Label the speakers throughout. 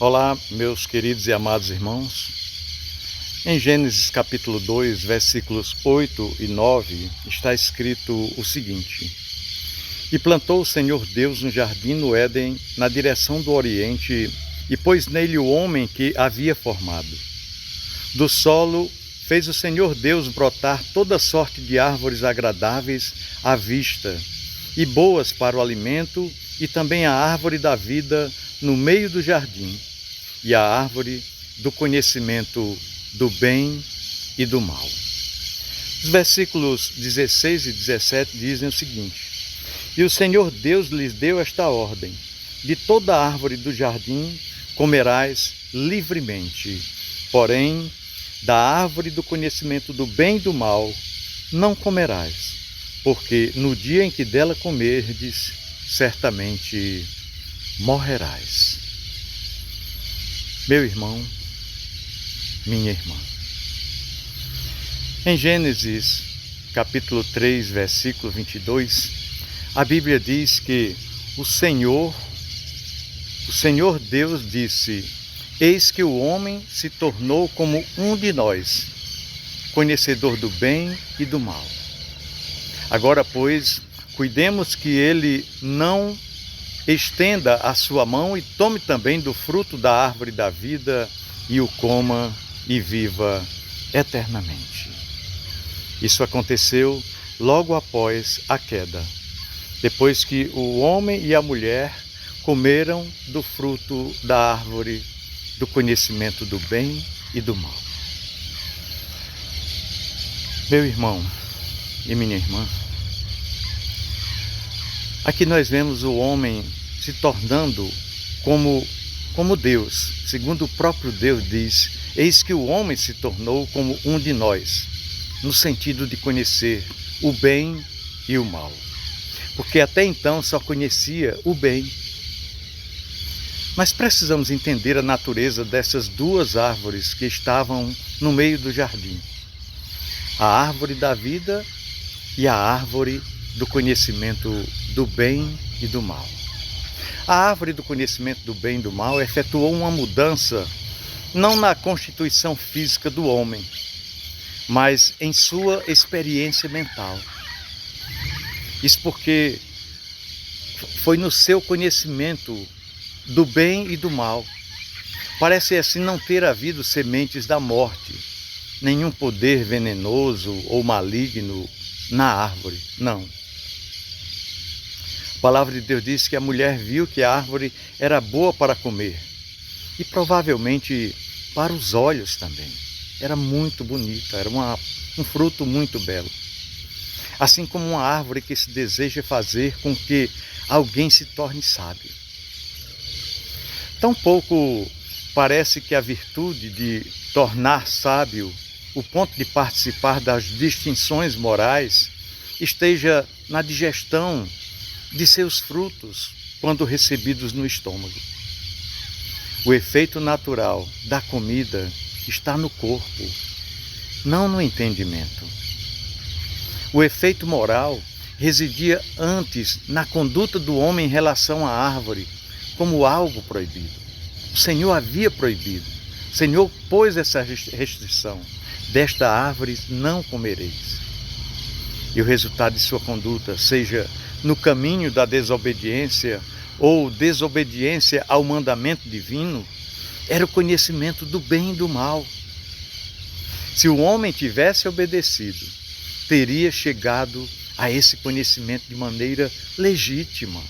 Speaker 1: Olá, meus queridos e amados irmãos. Em Gênesis capítulo 2, versículos 8 e 9, está escrito o seguinte: E plantou o Senhor Deus um jardim no Éden, na direção do Oriente, e pôs nele o homem que havia formado. Do solo fez o Senhor Deus brotar toda sorte de árvores agradáveis à vista, e boas para o alimento, e também a árvore da vida no meio do jardim, e a árvore do conhecimento do bem e do mal. Os versículos 16 e 17 dizem o seguinte: E o Senhor Deus lhes deu esta ordem: De toda árvore do jardim comerás livremente, porém, da árvore do conhecimento do bem e do mal não comerás, porque no dia em que dela comerdes, certamente morrerás. Meu irmão, minha irmã. Em Gênesis, capítulo 3, versículo 22, a Bíblia diz que o Senhor Deus disse: Eis que o homem se tornou como um de nós, conhecedor do bem e do mal. Agora, pois, cuidemos que ele não estenda a sua mão e tome também do fruto da árvore da vida e o coma e viva eternamente. Isso aconteceu logo após a queda, depois que o homem e a mulher comeram do fruto da árvore do conhecimento do bem e do mal. Meu irmão e minha irmã, aqui nós vemos o homem se tornando como Deus. Segundo o próprio Deus diz: Eis que o homem se tornou como um de nós, no sentido de conhecer o bem e o mal. Porque até então só conhecia o bem. Mas precisamos entender a natureza dessas duas árvores que estavam no meio do jardim: a árvore da vida e a árvore do conhecimento do bem e do mal. A árvore do conhecimento do bem e do mal efetuou uma mudança não na constituição física do homem, mas em sua experiência mental. Isso porque foi no seu conhecimento do bem e do mal. Parece assim não ter havido sementes da morte, nenhum poder venenoso ou maligno na árvore, não. A palavra de Deus diz que a mulher viu que a árvore era boa para comer e provavelmente para os olhos também. Era muito bonita, era um fruto muito belo. Assim como uma árvore que se deseja fazer com que alguém se torne sábio. Tampouco parece que a virtude de tornar sábio, o ponto de participar das distinções morais, esteja na digestão de seus frutos quando recebidos no estômago. O efeito natural da comida está no corpo, não no entendimento. O efeito moral residia antes na conduta do homem em relação à árvore, como algo proibido. O Senhor havia proibido. O Senhor pôs essa restrição: desta árvore não comereis. E o resultado de sua conduta, seja no caminho da desobediência ou desobediência ao mandamento divino, era o conhecimento do bem e do mal. Se o homem tivesse obedecido, teria chegado a esse conhecimento de maneira legítima,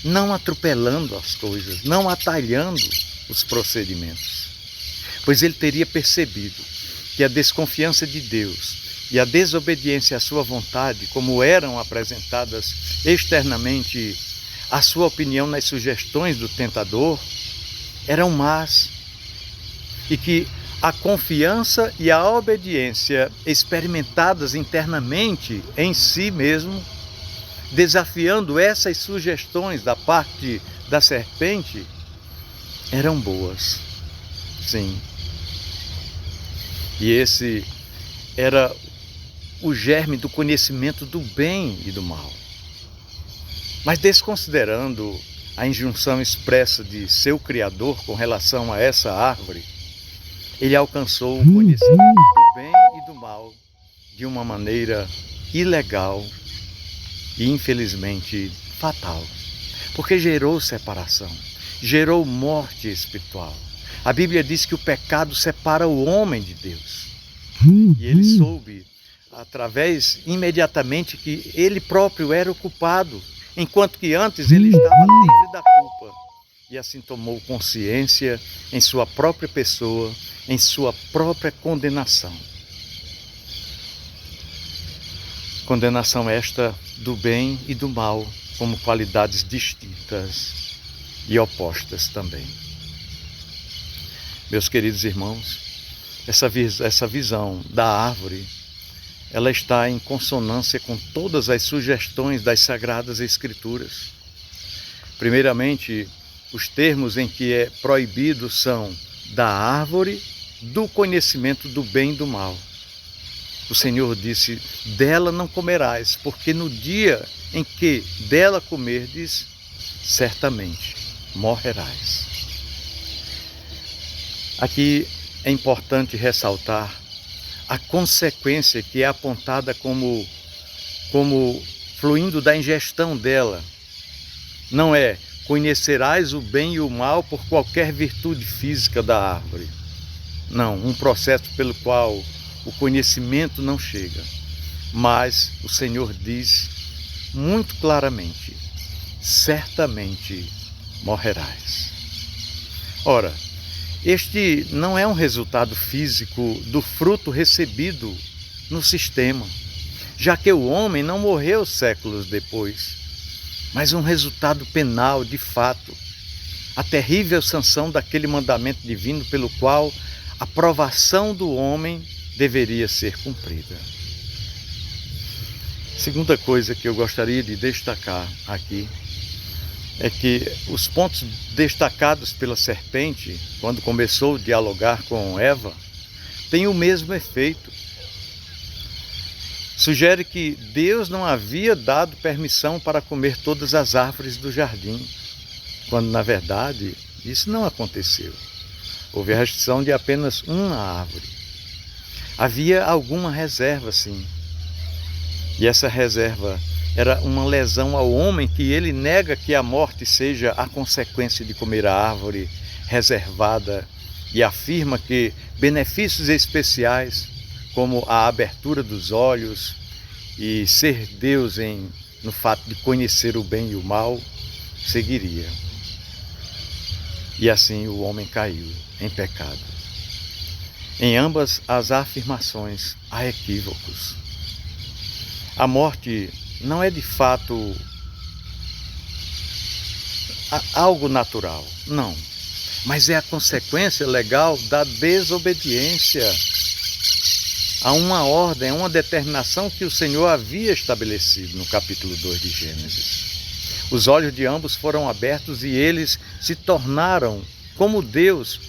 Speaker 1: não atropelando as coisas, não atalhando os procedimentos, pois ele teria percebido que a desconfiança de Deus e a desobediência à sua vontade, como eram apresentadas externamente a sua opinião nas sugestões do tentador, eram más, e que a confiança e a obediência experimentadas internamente em si mesmo, desafiando essas sugestões da parte da serpente, eram boas. Sim. E esse era o germe do conhecimento do bem e do mal. Mas desconsiderando a injunção expressa de seu Criador com relação a essa árvore, ele alcançou o conhecimento do bem e do mal de uma maneira ilegal e, infelizmente, fatal. Porque gerou separação, gerou morte espiritual. A Bíblia diz que o pecado separa o homem de Deus. E ele soube, imediatamente, que ele próprio era o culpado, enquanto que antes ele estava livre da culpa. E assim tomou consciência em sua própria pessoa, em sua própria condenação. Condenação esta do bem e do mal, como qualidades distintas e opostas também. Meus queridos irmãos, essa visão da árvore, ela está em consonância com todas as sugestões das Sagradas Escrituras. Primeiramente, os termos em que é proibido são da árvore do conhecimento do bem e do mal. O Senhor disse, dela não comerás, porque no dia em que dela comerdes, certamente morrerás. Aqui é importante ressaltar a consequência que é apontada como fluindo da ingestão dela. Não é conhecerás o bem e o mal por qualquer virtude física da árvore. Não, um processo pelo qual o conhecimento não chega. Mas o Senhor diz muito claramente, certamente morrerás. Ora, este não é um resultado físico do fruto recebido no sistema, já que o homem não morreu séculos depois, mas um resultado penal de fato, a terrível sanção daquele mandamento divino pelo qual a provação do homem deveria ser cumprida. Segunda coisa que eu gostaria de destacar aqui é que os pontos destacados pela serpente, quando começou a dialogar com Eva, têm o mesmo efeito. Sugere que Deus não havia dado permissão para comer todas as árvores do jardim, quando na verdade isso não aconteceu. Houve a restrição de apenas uma árvore. Havia alguma reserva, sim. E essa reserva era uma lesão ao homem, que ele nega que a morte seja a consequência de comer a árvore reservada e afirma que benefícios especiais, como a abertura dos olhos e ser Deus no fato de conhecer o bem e o mal, seguiria. E assim o homem caiu em pecado. Em ambas as afirmações há equívocos. A morte não é de fato algo natural, não. Mas é a consequência legal da desobediência a uma ordem, a uma determinação que o Senhor havia estabelecido no capítulo 2 de Gênesis. Os olhos de ambos foram abertos e eles se tornaram como Deus,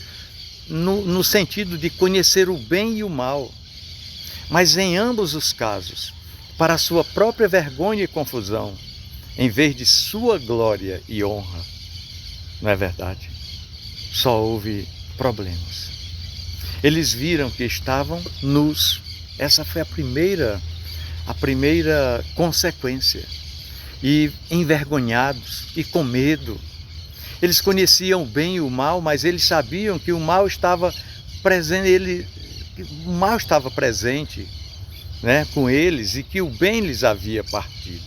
Speaker 1: no sentido de conhecer o bem e o mal. Mas em ambos os casos, para a sua própria vergonha e confusão, em vez de sua glória e honra. Não é verdade? Só houve problemas. Eles viram que estavam nus. Essa foi a primeira consequência. E envergonhados e com medo. Eles conheciam o bem e o mal, mas eles sabiam que o mal estava presente, com eles, e que o bem lhes havia partido.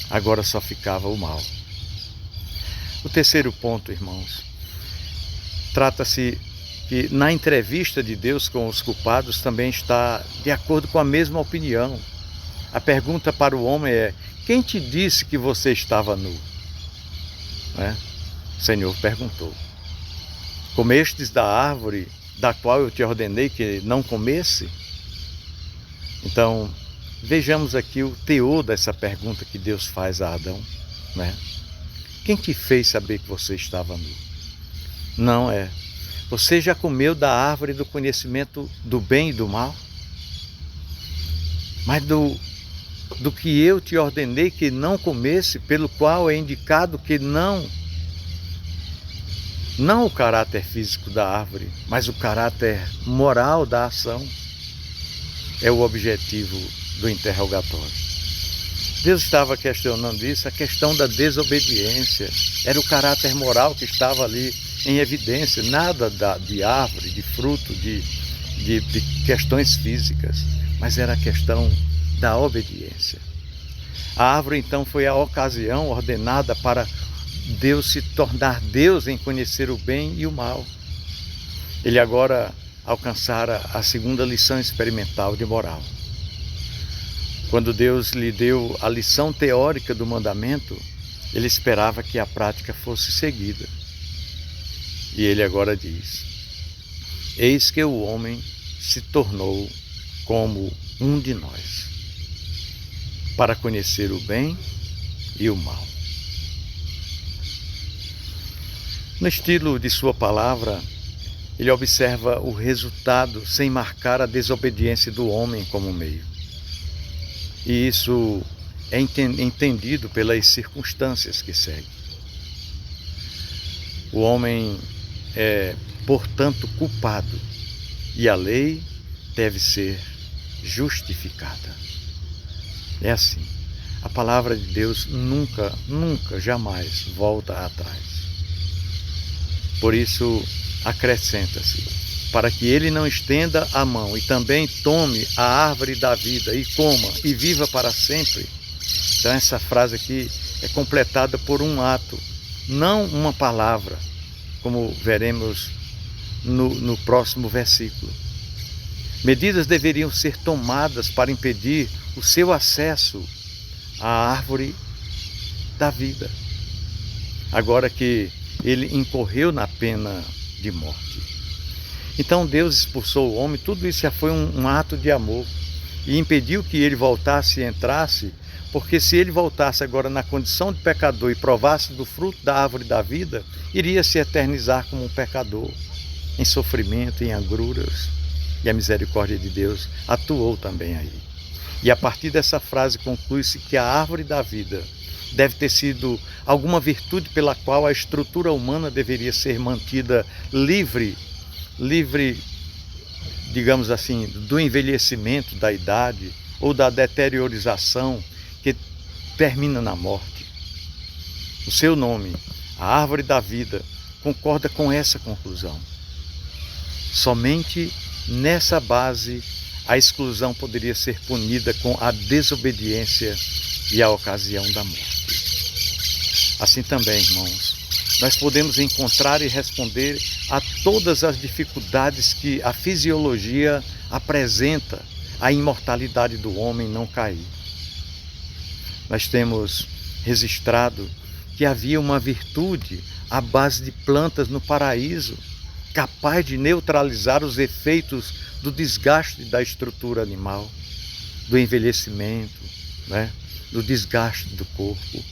Speaker 1: Agora só ficava o mal. O terceiro ponto, irmãos, trata-se que na entrevista de Deus com os culpados também está de acordo com a mesma opinião. A pergunta para o homem é: quem te disse que você estava nu? O Senhor perguntou: comestes da árvore da qual eu te ordenei que não comesse? Então, vejamos aqui o teor dessa pergunta que Deus faz a Adão. Quem te fez saber que você estava nu? Não é: você já comeu da árvore do conhecimento do bem e do mal? Mas do que eu te ordenei que não comesse, pelo qual é indicado que não o caráter físico da árvore, mas o caráter moral da ação é o objetivo do interrogatório. Deus estava questionando isso, a questão da desobediência. Era o caráter moral que estava ali em evidência, nada de árvore, de fruto, de questões físicas, mas era a questão da obediência. A árvore então foi a ocasião ordenada para Deus se tornar Deus em conhecer o bem e o mal. Ele agora alcançara a segunda lição experimental de moral. Quando Deus lhe deu a lição teórica do mandamento, ele esperava que a prática fosse seguida. E ele agora diz: eis que o homem se tornou como um de nós, para conhecer o bem e o mal. No estilo de sua palavra, ele observa o resultado sem marcar a desobediência do homem como meio. E isso é entendido pelas circunstâncias que seguem. O homem é, portanto, culpado e a lei deve ser justificada. É assim. A palavra de Deus nunca, jamais volta atrás. Por isso, acrescenta-se, para que ele não estenda a mão e também tome a árvore da vida e coma e viva para sempre. Então essa frase aqui é completada por um ato, não uma palavra, como veremos no próximo versículo. Medidas deveriam ser tomadas para impedir o seu acesso à árvore da vida, agora que ele incorreu na pena de morte. Então Deus expulsou o homem, tudo isso já foi um ato de amor, e impediu que ele voltasse e entrasse, porque se ele voltasse agora na condição de pecador e provasse do fruto da árvore da vida, iria se eternizar como um pecador, em sofrimento, em agruras, e a misericórdia de Deus atuou também aí. E a partir dessa frase conclui-se que a árvore da vida deve ter sido alguma virtude pela qual a estrutura humana deveria ser mantida livre, digamos assim, do envelhecimento da idade ou da deteriorização que termina na morte. O seu nome, a árvore da vida, concorda com essa conclusão. Somente nessa base a exclusão poderia ser punida com a desobediência e a ocasião da morte. Assim também, irmãos, nós podemos encontrar e responder a todas as dificuldades que a fisiologia apresenta à imortalidade do homem não cair. Nós temos registrado que havia uma virtude à base de plantas no paraíso, capaz de neutralizar os efeitos do desgaste da estrutura animal, do envelhecimento, do desgaste do corpo.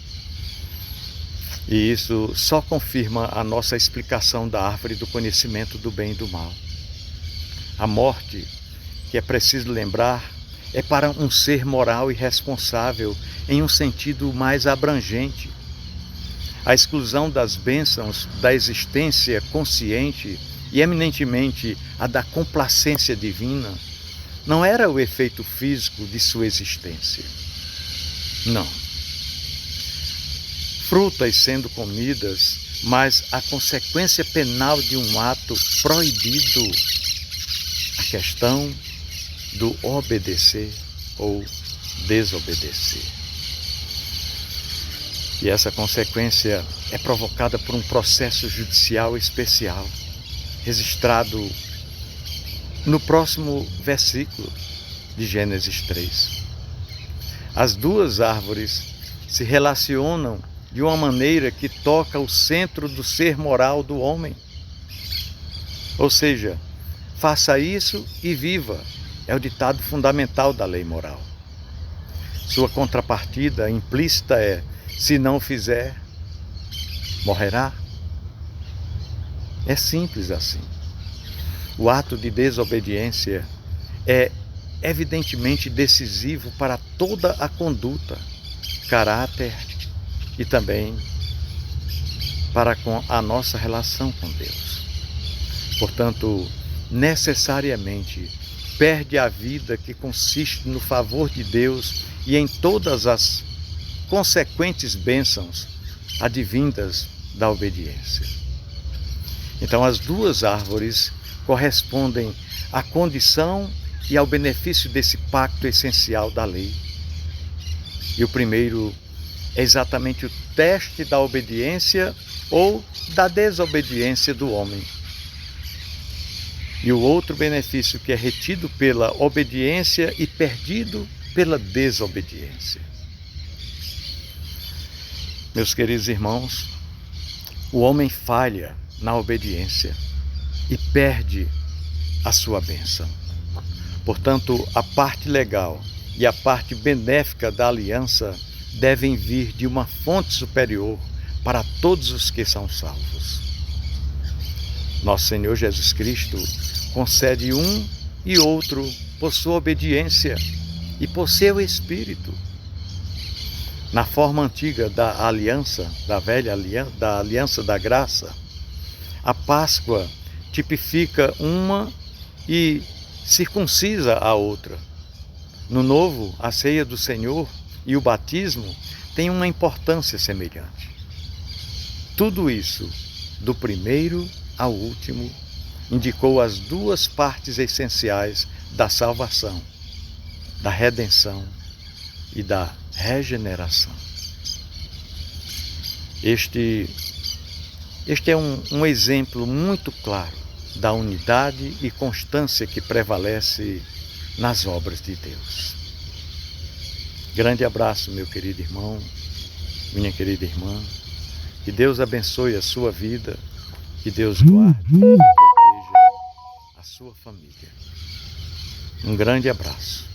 Speaker 1: E isso só confirma a nossa explicação da árvore do conhecimento do bem e do mal. A morte, que é preciso lembrar, é para um ser moral e responsável em um sentido mais abrangente. A exclusão das bênçãos da existência consciente e eminentemente a da complacência divina não era o efeito físico de sua existência. Não. Frutas sendo comidas, mas a consequência penal de um ato proibido, a questão do obedecer ou desobedecer. E essa consequência é provocada por um processo judicial especial, registrado no próximo versículo de Gênesis 3. As duas árvores se relacionam de uma maneira que toca o centro do ser moral do homem. Ou seja, faça isso e viva, é o ditado fundamental da lei moral. Sua contrapartida implícita é: se não fizer, morrerá. É simples assim. O ato de desobediência é evidentemente decisivo para toda a conduta, caráter e também para com a nossa relação com Deus. Portanto, necessariamente perde a vida que consiste no favor de Deus e em todas as consequentes bênçãos advindas da obediência. Então, as duas árvores correspondem à condição e ao benefício desse pacto essencial da lei. E o primeiro é exatamente o teste da obediência ou da desobediência do homem. E o outro benefício que é retido pela obediência e perdido pela desobediência. Meus queridos irmãos, o homem falha na obediência e perde a sua bênção. Portanto, a parte legal e a parte benéfica da aliança devem vir de uma fonte superior para todos os que são salvos. Nosso Senhor Jesus Cristo concede um e outro por sua obediência e por seu Espírito. Na forma antiga da aliança, da velha aliança, da aliança da graça, a Páscoa tipifica uma e circuncisa a outra. No novo, a ceia do Senhor e o batismo têm uma importância semelhante. Tudo isso, do primeiro ao último, indicou as duas partes essenciais da salvação, da redenção e da regeneração. Este é um exemplo muito claro da unidade e constância que prevalece nas obras de Deus. Grande abraço, meu querido irmão, minha querida irmã. Que Deus abençoe a sua vida, que Deus guarde e proteja a sua família. Um grande abraço.